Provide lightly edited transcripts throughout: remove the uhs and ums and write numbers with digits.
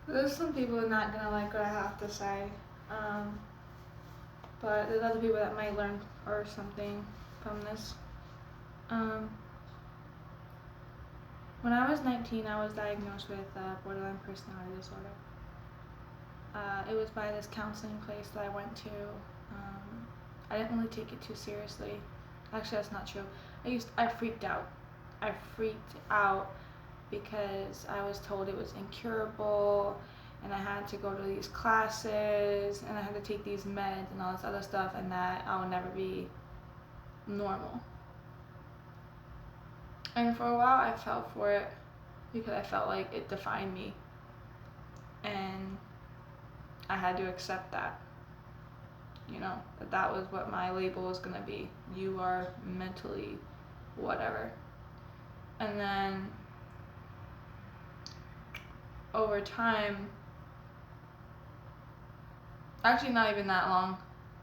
There's some people who are not gonna like what I have to say, but there's other people that might learn or something from this. Um, when I was 19, I was diagnosed with borderline personality disorder. It was by this counseling place that I went to. I didn't really take it too seriously. Actually, that's not true. I freaked out. I freaked out because I was told it was incurable, and I had to go to these classes, and I had to take these meds and all this other stuff, and that I would never be normal. And for a while, I fell for it because I felt like it defined me, and I had to accept that. That was what my label was gonna be. You are mentally whatever. And then over time, actually not even that long,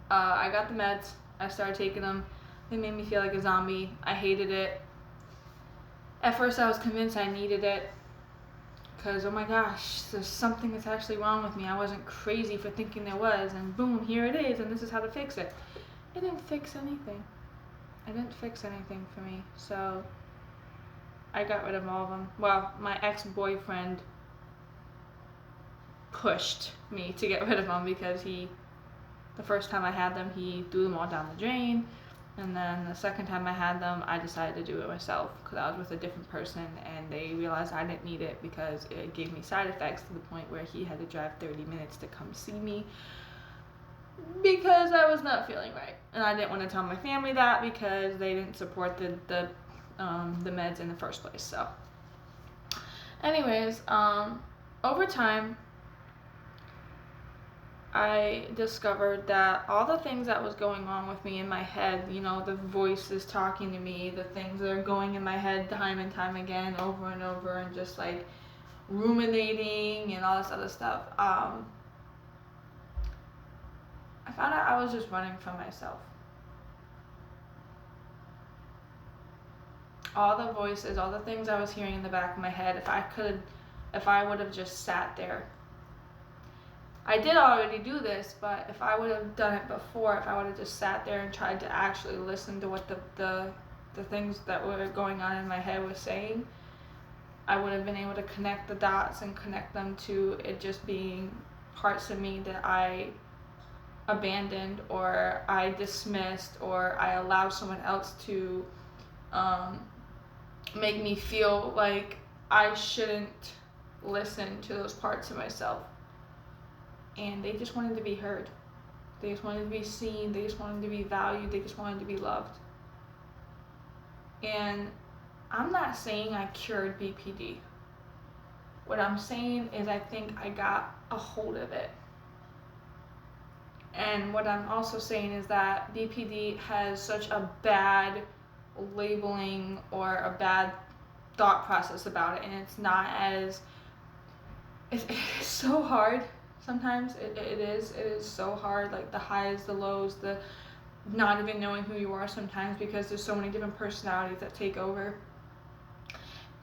I got the meds. I started taking them. They made me feel like a zombie. I hated it. At first I was convinced I needed it because, oh my gosh, there's something that's actually wrong with me. I wasn't crazy for thinking there was, and boom, here it is, and this is how to fix it. It didn't fix anything. It didn't fix anything for me. So I got rid of all of them. Well, my ex-boyfriend pushed me to get rid of them because the first time I had them, he threw them all down the drain. And then the second time I had them, I decided to do it myself because I was with a different person, and they realized I didn't need it because it gave me side effects to the point where he had to drive 30 minutes to come see me because I was not feeling right. And I didn't want to tell my family that because they didn't support the meds in the first place. So anyways, over time, I discovered that all the things that was going on with me in my head, the voices talking to me, the things that are going in my head time and time again, over and over, and just like ruminating and all this other stuff, I found out I was just running from myself. All the voices, all the things I was hearing in the back of my head, if I would have just sat there. I did already do this, but if I would have done it before, if I would have just sat there and tried to actually listen to what the things that were going on in my head were saying, I would have been able to connect the dots and connect them to it just being parts of me that I abandoned, or I dismissed, or I allowed someone else to make me feel like I shouldn't listen to those parts of myself. And they just wanted to be heard. They just wanted to be seen. They just wanted to be valued. They just wanted to be loved. And I'm not saying I cured BPD. What I'm saying is I think I got a hold of it. And what I'm also saying is that BPD has such a bad labeling or a bad thought process about it. And it's not as... It's so hard. Sometimes it is so hard, like the highs, the lows, the not even knowing who you are sometimes because there's so many different personalities that take over,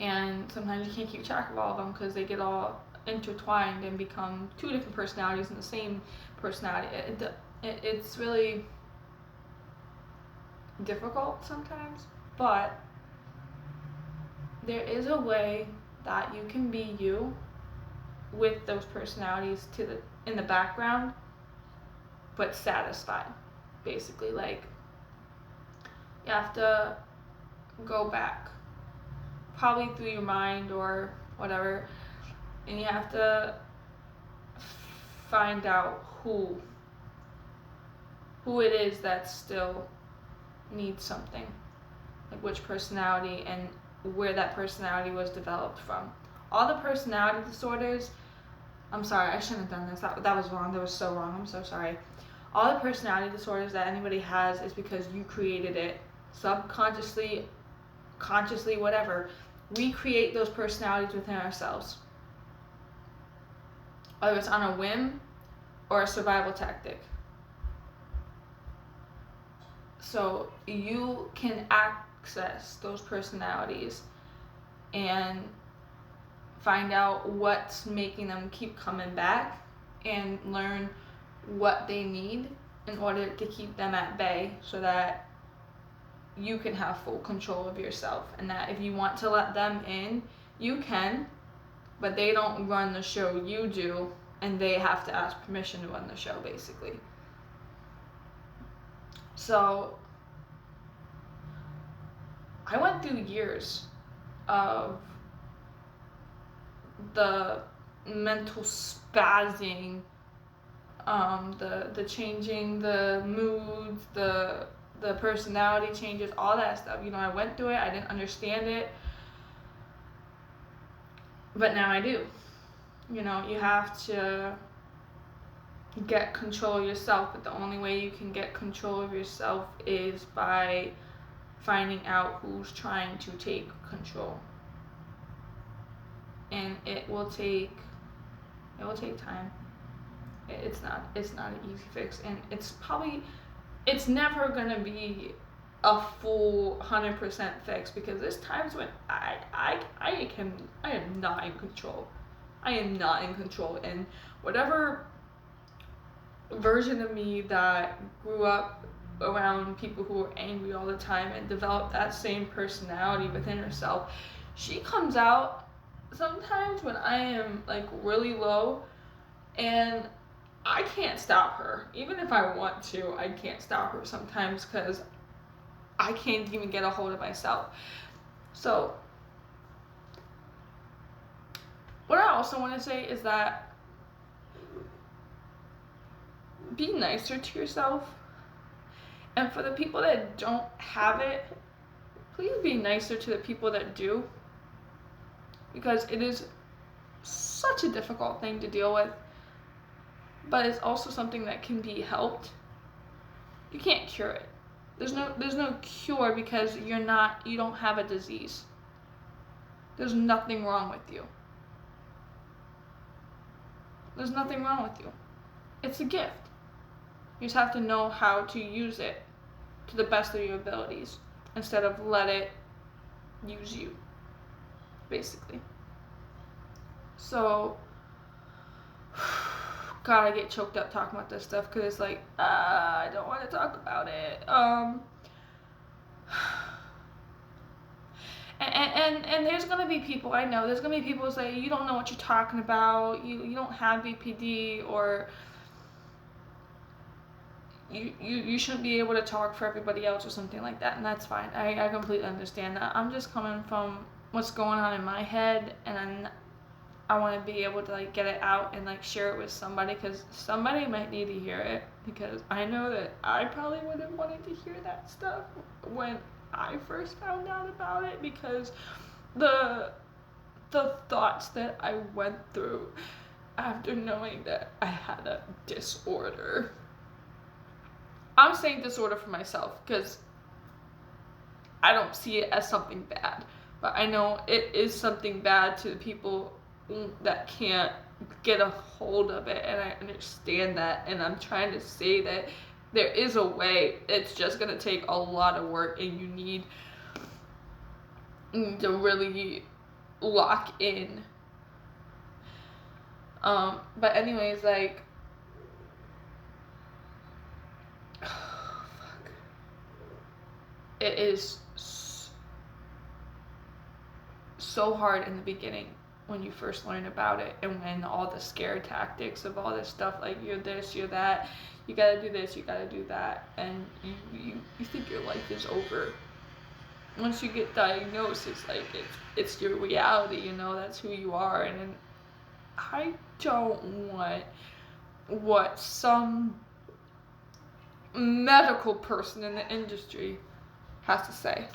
and sometimes you can't keep track of all of them because they get all intertwined and become two different personalities in the same personality. It's really difficult sometimes, but there is a way that you can be you with those personalities in the background, but satisfied. Basically, like, you have to go back, probably through your mind or whatever, and you have to find out who it is that still needs something, like which personality and where that personality was developed from. All the personality disorders, I'm sorry, I shouldn't have done this. That was wrong. That was so wrong. I'm so sorry. All the personality disorders that anybody has is because you created it. Subconsciously, consciously, whatever. We create those personalities within ourselves. Whether it's on a whim or a survival tactic. So you can access those personalities and find out what's making them keep coming back and learn what they need in order to keep them at bay, so that you can have full control of yourself, and that if you want to let them in, you can, but they don't run the show, you do, and they have to ask permission to run the show, basically. So I went through years of the mental spazzing, the changing the moods, the personality changes, all that stuff. I went through it. I didn't understand it, but now I do. You have to get control of yourself, but the only way you can get control of yourself is by finding out who's trying to take control. And it will take time. It's not an easy fix, and it's never gonna be a full 100% fix, because there's times when I am not in control. I am not in control, and whatever version of me that grew up around people who were angry all the time and developed that same personality within herself, she comes out sometimes when I am like really low, and I can't stop her. Even if I want to, I can't stop her sometimes, because I can't even get a hold of myself. So what I also want to say is that be nicer to yourself. And for the people that don't have it, please be nicer to the people that do. Because it is such a difficult thing to deal with. But it's also something that can be helped. You can't cure it. There's no cure, because you don't have a disease. There's nothing wrong with you. There's nothing wrong with you. It's a gift. You just have to know how to use it to the best of your abilities, instead of let it use you, basically. So, God, I get choked up talking about this stuff, because it's like, I don't want to talk about it. And there's gonna be people, I know, there's gonna be people who say, you don't know what you're talking about, you don't have BPD, or you shouldn't be able to talk for everybody else, or something like that, and that's fine. I completely understand that. I'm just coming from what's going on in my head, and I want to be able to like get it out and like share it with somebody, because somebody might need to hear it, because I know that I probably would have wanted to hear that stuff when I first found out about it, because the thoughts that I went through after knowing that I had a disorder. I'm saying disorder for myself, because I don't see it as something bad, but I know it is something bad to the people that can't get a hold of it, and I understand that, and I'm trying to say that there is a way. It's just gonna take a lot of work, and you need to really lock in. But anyways, like, fuck. It is so hard in the beginning when you first learn about it, and when all the scare tactics of all this stuff, like, you're this, you're that, you gotta do this, you gotta do that, and you think your life is over. Once you get diagnosed, it's like, it's your reality, that's who you are. And I don't want what some medical person in the industry has to say.